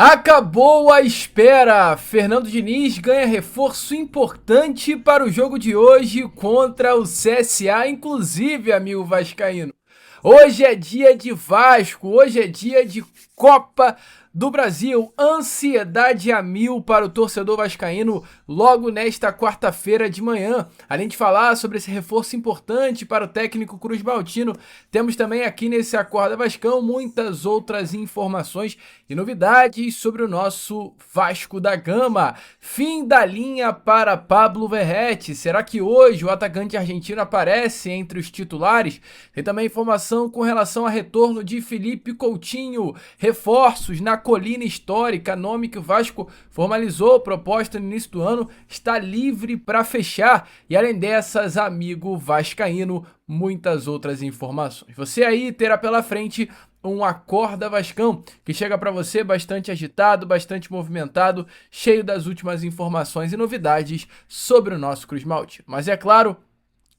Acabou a espera! Fernando Diniz ganha reforço importante para o jogo de hoje contra o CSA, inclusive, amigo vascaíno. Hoje é dia de Vasco, hoje é dia de Copa do Brasil. Ansiedade a mil para o torcedor vascaíno logo nesta quarta-feira de manhã. Além de falar sobre esse reforço importante para o técnico Cruz Maltino, temos também aqui nesse Acorda Vascão muitas outras informações e novidades sobre o nosso Vasco da Gama. Fim da linha para Pablo Verratti. Será que hoje o atacante argentino aparece entre os titulares? Tem também informação com relação a retorno de Felipe Coutinho. Reforços na Colina Histórica, nome que o Vasco formalizou, proposta no início do ano, está livre para fechar. E além dessas, amigo vascaíno, muitas outras informações. Você aí terá pela frente um Acorda Vascão, que chega para você bastante agitado, bastante movimentado, cheio das últimas informações e novidades sobre o nosso Cruz Maltino. Mas é claro,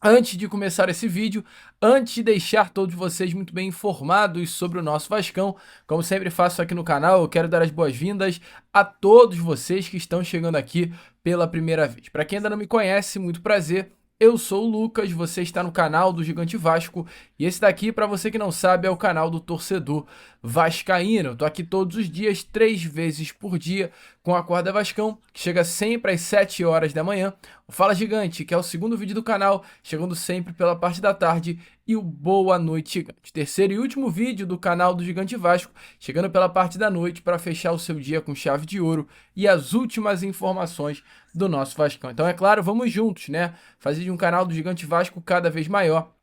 antes de começar esse vídeo, antes de deixar todos vocês muito bem informados sobre o nosso Vascão, como sempre faço aqui no canal, eu quero dar as boas-vindas a todos vocês que estão chegando aqui pela primeira vez. Para quem ainda não me conhece, muito prazer. Eu sou o Lucas, você está no canal do Gigante Vasco e esse daqui, para você que não sabe, é o canal do torcedor vascaíno. Eu tô aqui todos os dias, 3 vezes por dia, com a Acorda Vascão, que chega sempre às 7 horas da manhã. O Fala Gigante, que é o segundo vídeo do canal, chegando sempre pela parte da tarde. E o Boa Noite Gigante, terceiro e último vídeo do canal do Gigante Vasco, chegando pela parte da noite para fechar o seu dia com chave de ouro e as últimas informações do nosso Vascão. Então, é claro, vamos juntos, né? Fazer de um canal do Gigante Vasco cada vez maior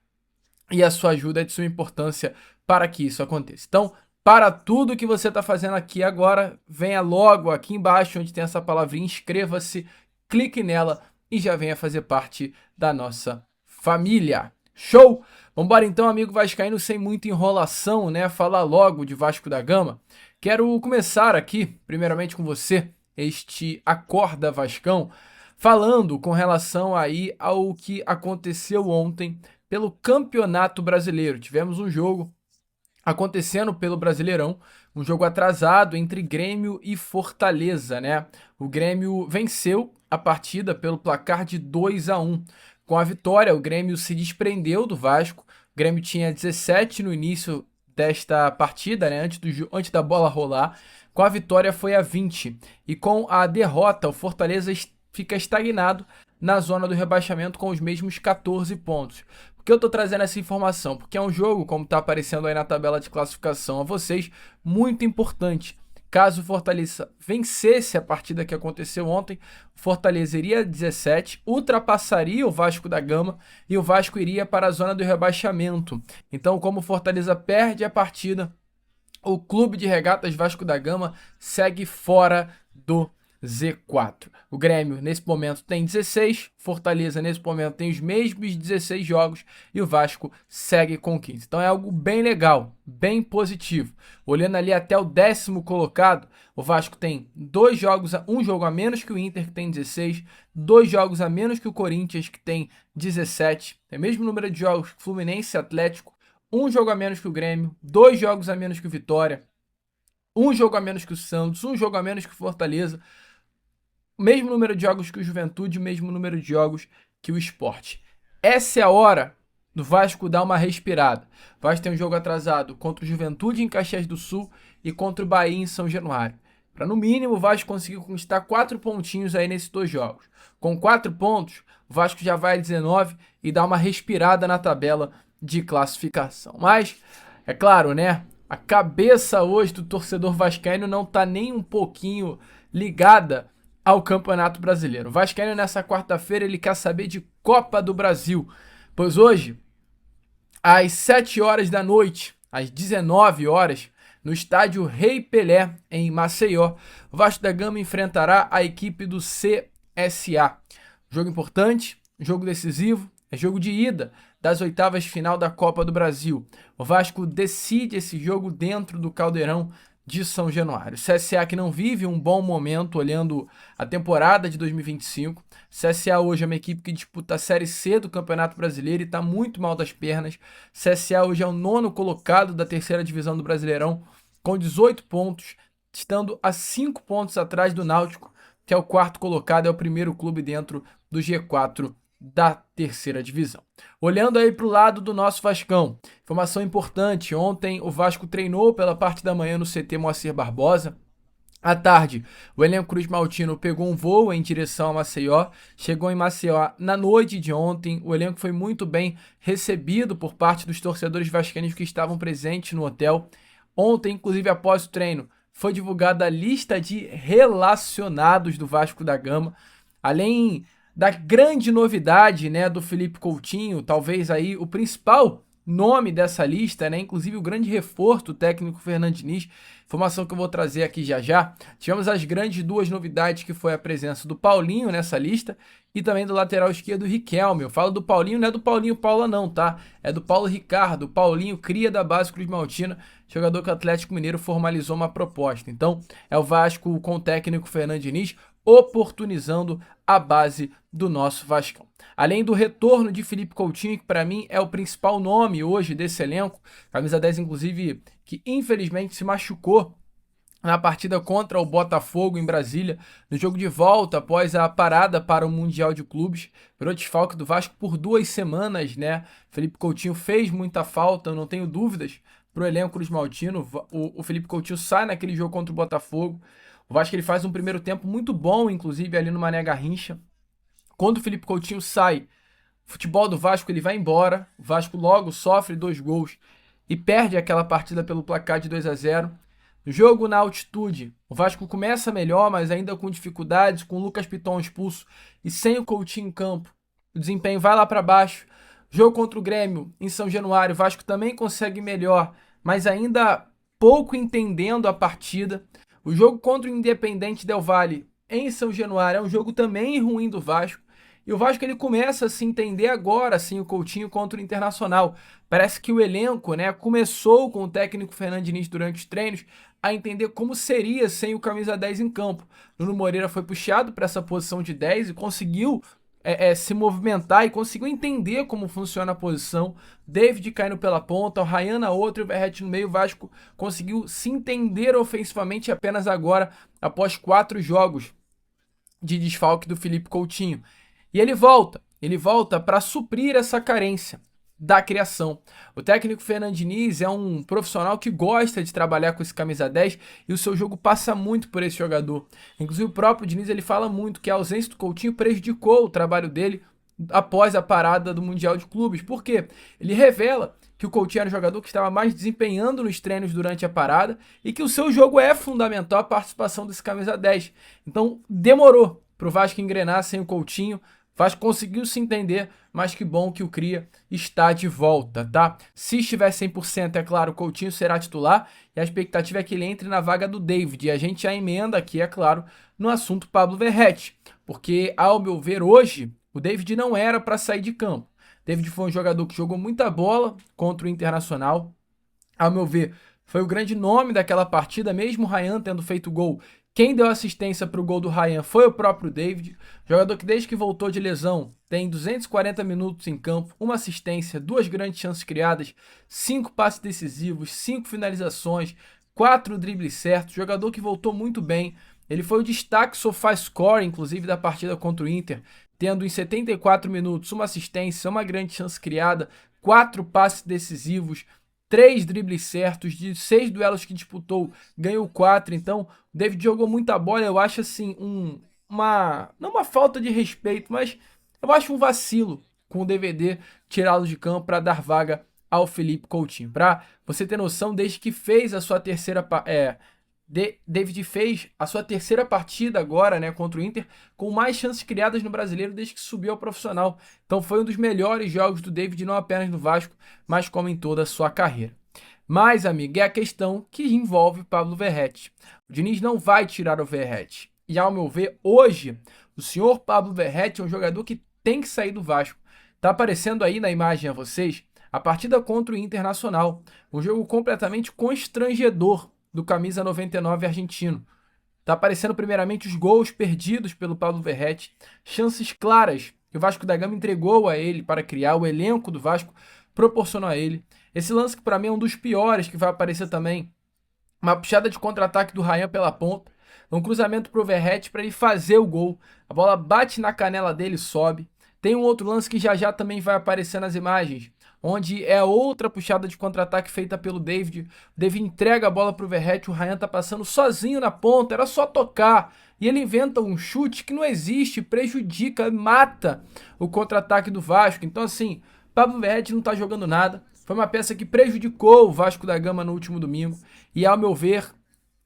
e a sua ajuda é de suma importância para que isso aconteça. Então, para tudo que você está fazendo aqui agora, venha logo aqui embaixo onde tem essa palavrinha, inscreva-se, clique nela e já venha fazer parte da nossa família. Show? Vambora então, amigo vascaíno, sem muita enrolação, né? Falar logo de Vasco da Gama. Quero começar aqui, primeiramente com você, este Acorda Vascão, falando com relação aí ao que aconteceu ontem pelo Campeonato Brasileiro. Tivemos um jogo acontecendo pelo Brasileirão, um jogo atrasado entre Grêmio e Fortaleza, né? O Grêmio venceu a partida pelo placar de 2-1. Com a vitória, o Grêmio se desprendeu do Vasco. O Grêmio tinha 17 no início desta partida, né? Antes da bola rolar. Com a vitória foi a 20. E com a derrota, o Fortaleza fica estagnado na zona do rebaixamento com os mesmos 14 pontos. Por que eu tô trazendo essa informação? Porque é um jogo, como tá aparecendo aí na tabela de classificação a vocês, muito importante. Caso o Fortaleza vencesse a partida que aconteceu ontem, o Fortaleza iria a 17, ultrapassaria o Vasco da Gama e o Vasco iria para a zona do rebaixamento. Então, como o Fortaleza perde a partida, o Clube de Regatas Vasco da Gama segue fora do Z4. O Grêmio, nesse momento, tem 16, Fortaleza, nesse momento, tem os mesmos 16 jogos e o Vasco segue com 15. Então é algo bem legal, bem positivo. Olhando ali até o 10º colocado, o Vasco tem um jogo a menos que o Inter, que tem 16, 2 jogos a menos que o Corinthians, que tem 17, tem o mesmo número de jogos que o Fluminense e Atlético, um jogo a menos que o Grêmio, 2 jogos a menos que o Vitória, um jogo a menos que o Santos, um jogo a menos que o Fortaleza, mesmo número de jogos que o Juventude, mesmo número de jogos que o Sport. Essa é a hora do Vasco dar uma respirada. O Vasco tem um jogo atrasado contra o Juventude em Caxias do Sul e contra o Bahia em São Januário. Para no mínimo o Vasco conseguir conquistar 4 pontinhos aí nesses 2 jogos. Com 4 pontos, o Vasco já vai a 19 e dá uma respirada na tabela de classificação. Mas, é claro, né? A cabeça hoje do torcedor vascaíno não tá nem um pouquinho ligada ao Campeonato Brasileiro. O vascaíno nessa quarta-feira ele quer saber de Copa do Brasil, pois hoje, às 7 horas da noite, às 19 horas, no estádio Rei Pelé, em Maceió, o Vasco da Gama enfrentará a equipe do CSA. Jogo importante, jogo decisivo, é jogo de ida das oitavas de final da Copa do Brasil. O Vasco decide esse jogo dentro do Caldeirão de São Januário. CSA que não vive um bom momento olhando a temporada de 2025. CSA hoje é uma equipe que disputa a Série C do Campeonato Brasileiro e está muito mal das pernas. CSA hoje é o 9º colocado da terceira divisão do Brasileirão com 18 pontos. estando a 5 pontos atrás do Náutico, que é o quarto colocado, é o primeiro clube dentro do G4 da terceira divisão. Olhando aí para o lado do nosso Vascão, informação importante, ontem o Vasco treinou pela parte da manhã no CT Moacir Barbosa. À tarde, o elenco Cruz Maltino pegou um voo em direção a Maceió, chegou em Maceió na noite de ontem. O elenco foi muito bem recebido por parte dos torcedores vascaínos que estavam presentes no hotel. Ontem, inclusive após o treino, foi divulgada a lista de relacionados do Vasco da Gama, além da grande novidade, né, do Felipe Coutinho, talvez aí o principal nome dessa lista, né, inclusive o grande reforço do técnico Fernando Diniz, informação que eu vou trazer aqui já já. Tivemos as grandes duas novidades, que foi a presença do Paulinho nessa lista e também do lateral esquerdo Riquelme. Eu falo do Paulinho, não é do Paulinho Paula não, tá? É do Paulo Ricardo. O Paulinho, cria da base Cruz Maltina, jogador que o Atlético Mineiro formalizou uma proposta. Então, é o Vasco com o técnico Fernando Diniz oportunizando a base do nosso Vascão. Além do retorno de Felipe Coutinho, que para mim é o principal nome hoje desse elenco, camisa 10 inclusive, que infelizmente se machucou na partida contra o Botafogo em Brasília, no jogo de volta após a parada para o Mundial de Clubes, virou desfalque do Vasco por 2 semanas, né? Felipe Coutinho fez muita falta, eu não tenho dúvidas, para o elenco Cruz Maltino. O Felipe Coutinho sai naquele jogo contra o Botafogo. O Vasco ele faz um primeiro tempo muito bom, inclusive ali no Mané Garrincha. Quando o Felipe Coutinho sai, o futebol do Vasco ele vai embora. O Vasco logo sofre 2 gols e perde aquela partida pelo placar de 2-0. No jogo na altitude, o Vasco começa melhor, mas ainda com dificuldades, com o Lucas Piton expulso e sem o Coutinho em campo. O desempenho vai lá para baixo. Jogo contra o Grêmio em São Januário, o Vasco também consegue melhor, mas ainda pouco entendendo a partida. O jogo contra o Independente Del Valle em São Januário é um jogo também ruim do Vasco. E o Vasco ele começa a se entender agora, assim, o Coutinho contra o Internacional. Parece que o elenco, né, começou com o técnico Fernando Diniz durante os treinos a entender como seria sem o camisa 10 em campo. Nuno Moreira foi puxado para essa posição de 10 e conseguiu se movimentar e conseguiu entender como funciona a posição. David caindo pela ponta, o Ryan na outra e o Verratti no meio. O Vasco conseguiu se entender ofensivamente apenas agora, após 4 jogos de desfalque do Felipe Coutinho. E ele volta para suprir essa carência da criação. O técnico Fernando Diniz é um profissional que gosta de trabalhar com esse camisa 10 e o seu jogo passa muito por esse jogador. Inclusive o próprio Diniz ele fala muito que a ausência do Coutinho prejudicou o trabalho dele após a parada do Mundial de Clubes. Por quê? Ele revela que o Coutinho era um jogador que estava mais desempenhando nos treinos durante a parada e que o seu jogo é fundamental a participação desse camisa 10. Então demorou para o Vasco engrenar sem o Coutinho. O Vasco conseguiu se entender, mas que bom que o Cria está de volta, tá? Se estiver 100%, é claro, o Coutinho será titular e a expectativa é que ele entre na vaga do David. E a gente já emenda aqui, é claro, no assunto Pablo Verratti, porque, ao meu ver, hoje, o David não era para sair de campo. David foi um jogador que jogou muita bola contra o Internacional. Ao meu ver, foi o grande nome daquela partida, mesmo o Ryan tendo feito gol. Quem deu assistência para o gol do Ryan foi o próprio David, jogador que desde que voltou de lesão tem 240 minutos em campo, 1 assistência, 2 grandes chances criadas, 5 passes decisivos, 5 finalizações, 4 dribles certos, jogador que voltou muito bem. Ele foi o destaque SofaScore, inclusive, da partida contra o Inter, tendo em 74 minutos 1 assistência, 1 grande chance criada, 4 passes decisivos, 3 dribles certos, de 6 duelos que disputou, ganhou 4. Então, o David jogou muita bola. Eu acho assim, não uma falta de respeito, mas eu acho um vacilo com o DVD tirá-lo de campo para dar vaga ao Felipe Coutinho. Para você ter noção, desde que fez a sua terceira David fez a sua terceira partida agora, né, contra o Inter, com mais chances criadas no Brasileiro desde que subiu ao profissional. Então foi um dos melhores jogos do David, não apenas no Vasco, mas como em toda a sua carreira. Mas, amigo, é a questão que envolve Pablo Verratti. O Diniz não vai tirar o Verratti. E, ao meu ver, hoje, o senhor Pablo Verratti é um jogador que tem que sair do Vasco. Tá aparecendo aí na imagem a vocês a partida contra o Internacional. Um jogo completamente constrangedor do camisa 99 argentino. Tá aparecendo primeiramente os gols perdidos pelo Pablo Verratti, chances claras que o Vasco da Gama entregou a ele para criar, o elenco do Vasco proporcionou a ele. Esse lance que para mim é um dos piores, que vai aparecer também Uma puxada de contra-ataque do Ryan pela ponta, um cruzamento pro Verratti para ele fazer o gol. A bola bate na canela dele e sobe. Tem um outro lance que já já também vai aparecer nas imagens, onde é outra puxada de contra-ataque feita pelo David. O David entrega a bola pro Verratti, o Ryan tá passando sozinho na ponta, era só tocar. E ele inventa um chute que não existe, prejudica, mata o contra-ataque do Vasco. Então assim, Pablo Verratti não tá jogando nada. Foi uma peça que prejudicou o Vasco da Gama no último domingo. E ao meu ver,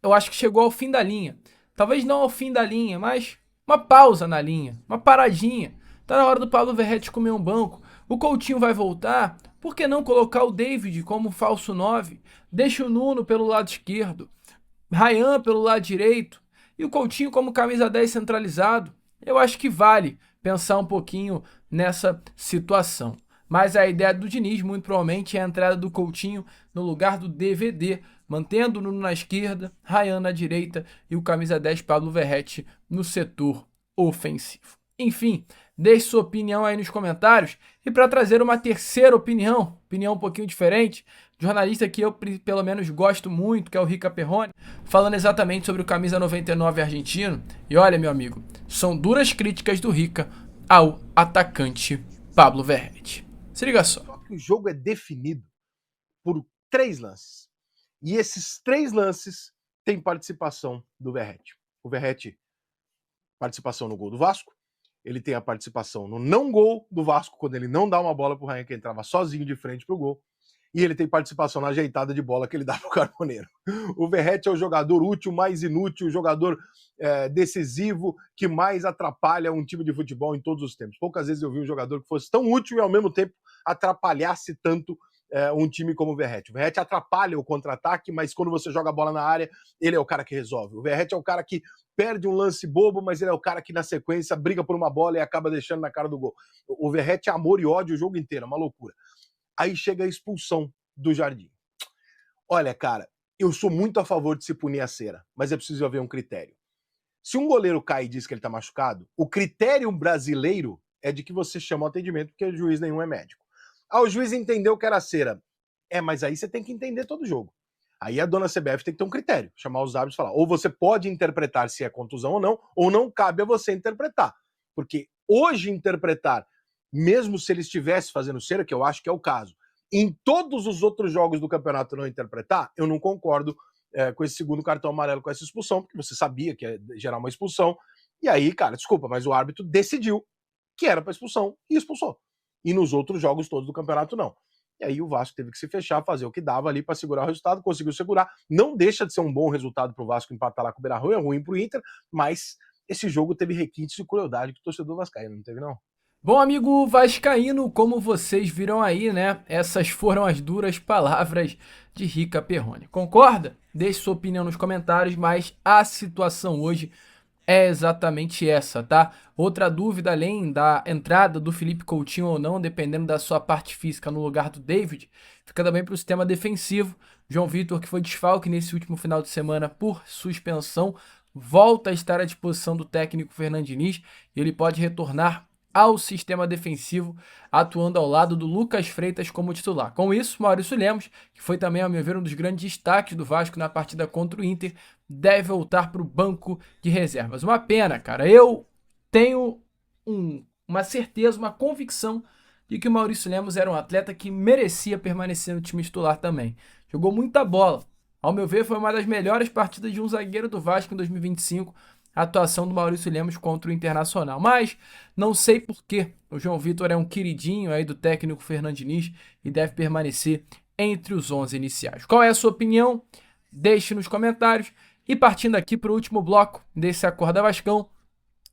eu acho que chegou ao fim da linha. Talvez não ao fim da linha, mas uma pausa na linha, uma paradinha. Tá na hora do Pablo Verratti comer um banco. O Coutinho vai voltar, por que não colocar o David como falso 9? Deixa o Nuno pelo lado esquerdo, Ryan pelo lado direito e o Coutinho como camisa 10 centralizado. Eu acho que vale pensar um pouquinho nessa situação. Mas a ideia do Diniz, muito provavelmente, é a entrada do Coutinho no lugar do DVD, mantendo o Nuno na esquerda, Ryan na direita e o camisa 10 Pablo Verratti no setor ofensivo. Enfim, deixe sua opinião aí nos comentários. E para trazer uma terceira opinião um pouquinho diferente, jornalista que eu pelo menos gosto muito, que é o Rica Perrone, falando exatamente sobre o camisa 99 argentino. E olha, meu amigo, são duras críticas do Rica ao atacante Pablo Verratti. Se liga só. Só que o jogo é definido por 3 lances. E esses 3 lances têm participação do Verratti. O Verratti, participação no gol do Vasco. Ele tem a participação no não gol do Vasco, quando ele não dá uma bola pro Ryan, que entrava sozinho de frente pro gol. E ele tem participação na ajeitada de bola que ele dá pro Carboneiro. O Verratti é o jogador útil, mais inútil, o jogador decisivo, que mais atrapalha um time de futebol em todos os tempos. Poucas vezes eu vi um jogador que fosse tão útil e ao mesmo tempo atrapalhasse tanto um time como o Verratti. O Verratti atrapalha o contra-ataque, mas quando você joga a bola na área, ele é o cara que resolve. O Verratti é o cara que perde um lance bobo, mas ele é o cara que na sequência briga por uma bola e acaba deixando na cara do gol. O Verratti é amor e ódio o jogo inteiro, é uma loucura. Aí chega a expulsão do Jardim. Olha, cara, eu sou muito a favor de se punir a cera, mas é preciso haver um critério. Se um goleiro cai e diz que ele tá machucado, o critério brasileiro é de que você chama o atendimento, porque o juiz nenhum é médico. O juiz entendeu que era cera. Mas aí você tem que entender todo o jogo. Aí a dona CBF tem que ter um critério, chamar os árbitros e falar, ou você pode interpretar se é contusão ou não cabe a você interpretar. Porque hoje interpretar, mesmo se ele estivesse fazendo cera, que eu acho que é o caso, em todos os outros jogos do campeonato não interpretar, eu não concordo com esse segundo cartão amarelo, com essa expulsão, porque você sabia que ia gerar uma expulsão. E aí, cara, desculpa, mas o árbitro decidiu que era para expulsão e expulsou. E nos outros jogos todos do campeonato, não. E aí o Vasco teve que se fechar, fazer o que dava ali para segurar o resultado, conseguiu segurar. Não deixa de ser um bom resultado para o Vasco empatar lá com o Beira-Rio, é ruim para o Inter, mas esse jogo teve requintes de crueldade que o torcedor vascaíno não teve, não. Bom, amigo vascaíno, como vocês viram aí, né? Essas foram as duras palavras de Rica Perrone. Concorda? Deixe sua opinião nos comentários, mas a situação hoje é exatamente essa, tá? Outra dúvida, além da entrada do Felipe Coutinho ou não, dependendo da sua parte física no lugar do David, fica também para o sistema defensivo. João Vitor, que foi desfalque nesse último final de semana por suspensão, volta a estar à disposição do técnico Fernando Diniz e ele pode retornar ao sistema defensivo, atuando ao lado do Lucas Freitas como titular. Com isso, Maurício Lemos, que foi também, ao meu ver, um dos grandes destaques do Vasco na partida contra o Inter, deve voltar para o banco de reservas. Uma pena, cara. Eu tenho uma certeza, uma convicção de que o Maurício Lemos era um atleta que merecia permanecer no time titular também. Jogou muita bola. Ao meu ver, foi uma das melhores partidas de um zagueiro do Vasco em 2025, a atuação do Maurício Lemos contra o Internacional. Mas não sei por que o João Vitor é um queridinho aí do técnico Fernando Diniz e deve permanecer entre os 11 iniciais. Qual é a sua opinião? Deixe nos comentários. E partindo aqui para o último bloco desse Acorda Vascão,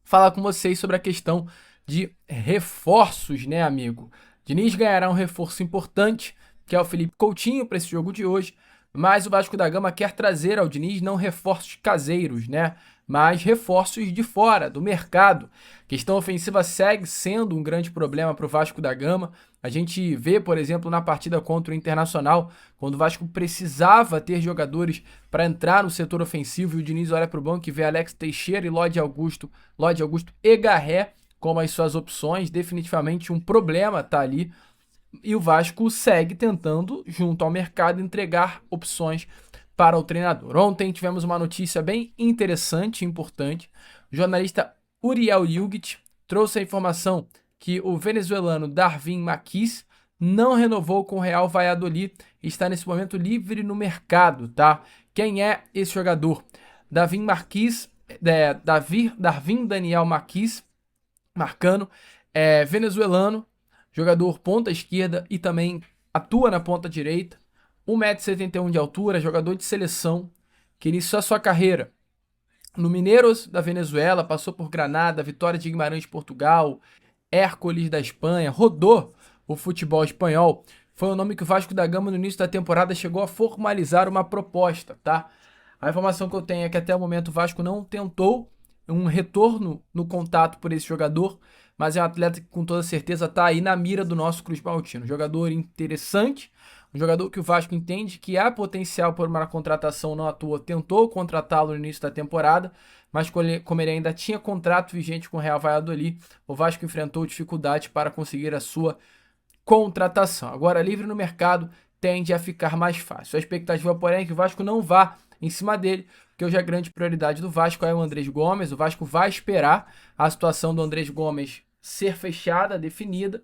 falar com vocês sobre a questão de reforços, né, amigo? Diniz ganhará um reforço importante, que é o Felipe Coutinho, para esse jogo de hoje, mas o Vasco da Gama quer trazer ao Diniz não reforços caseiros, né? Mas reforços de fora, do mercado. A questão ofensiva segue sendo um grande problema para o Vasco da Gama. A gente vê, por exemplo, na partida contra o Internacional, quando o Vasco precisava ter jogadores para entrar no setor ofensivo e o Diniz olha para o banco e vê Alex Teixeira e Lodi Augusto e Garré como as suas opções. Definitivamente um problema tá ali. E o Vasco segue tentando, junto ao mercado, entregar opções para o treinador. Ontem tivemos uma notícia bem interessante e importante. O jornalista Uriel Yugit trouxe a informação que o venezuelano Darwin Maquis não renovou com o Real Valladolid e está nesse momento livre no mercado, tá? Quem é esse jogador? Darwin Daniel Maquis, marcano, é venezuelano, jogador ponta esquerda e também atua na ponta direita, 1,71 m de altura, jogador de seleção, que iniciou a sua carreira no Mineiros da Venezuela, passou por Granada, Vitória de Guimarães de Portugal, Hércules da Espanha, rodou o futebol espanhol. Foi o nome que o Vasco da Gama no início da temporada chegou a formalizar uma proposta, tá? A informação que eu tenho é que até o momento o Vasco não tentou um retorno no contato por esse jogador, mas é um atleta que com toda certeza está aí na mira do nosso Cruz Maltino. Um jogador interessante, um jogador que o Vasco entende que há potencial por uma contratação, não à toa, tentou contratá-lo no início da temporada, mas como ele ainda tinha contrato vigente com o Real Valladolid, o Vasco enfrentou dificuldade para conseguir a sua contratação. Agora, livre no mercado, tende a ficar mais fácil. A expectativa, porém, é que o Vasco não vá em cima dele, porque hoje a grande prioridade do Vasco é o Andrés Gomes. O Vasco vai esperar a situação do Andrés Gomes ser fechada, definida,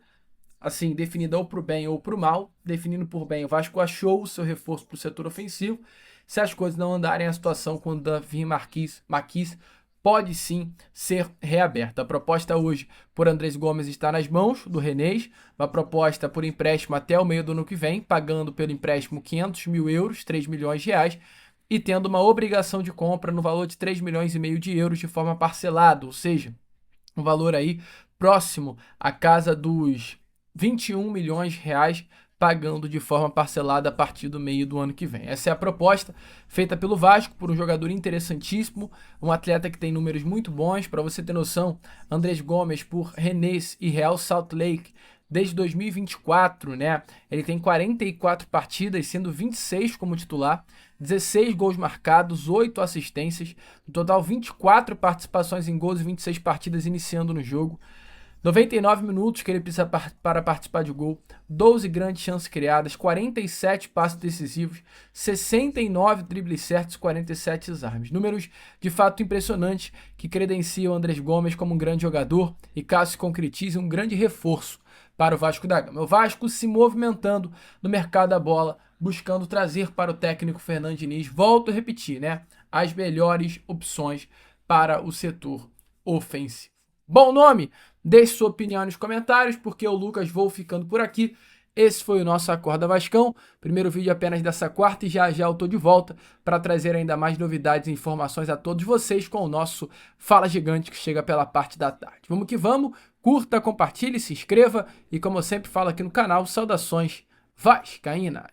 assim, definida ou para o bem ou para o mal. Definindo por bem, o Vasco achou o seu reforço para o setor ofensivo. Se as coisas não andarem, a situação com o Davi Maquis pode sim ser reaberta. A proposta hoje por Andrés Gomes está nas mãos do Renês, uma proposta por empréstimo até o meio do ano que vem, pagando pelo empréstimo 500 mil euros, 3 milhões de reais, e tendo uma obrigação de compra no valor de 3 milhões e meio de euros de forma parcelada, ou seja, um valor aí próximo à casa dos 21 milhões de reais, pagando de forma parcelada a partir do meio do ano que vem. Essa é a proposta feita pelo Vasco por um jogador interessantíssimo, um atleta que tem números muito bons. Para você ter noção, Andrés Gomes por Renês e Real Salt Lake desde 2024, né? Ele tem 44 partidas, sendo 26 como titular, 16 gols marcados, 8 assistências, no total 24 participações em gols e 26 partidas iniciando no jogo. 99 minutos que ele precisa para participar de gol, 12 grandes chances criadas, 47 passos decisivos, 69 dribles certos, 47 desarmes. Números de fato impressionantes que credenciam o Andrés Gomes como um grande jogador e, caso se concretize, um grande reforço para o Vasco da Gama. O Vasco se movimentando no mercado da bola, buscando trazer para o técnico Fernando Diniz, volto a repetir, né, as melhores opções para o setor ofensivo. Bom nome? Deixe sua opinião nos comentários, porque eu, Lucas, vou ficando por aqui. Esse foi o nosso Acorda Vascão, primeiro vídeo apenas dessa quarta, e já já eu tô de volta para trazer ainda mais novidades e informações a todos vocês com o nosso Fala Gigante, que chega pela parte da tarde. Vamos que vamos, curta, compartilhe, se inscreva e, como eu sempre falo aqui no canal, saudações vascaínas!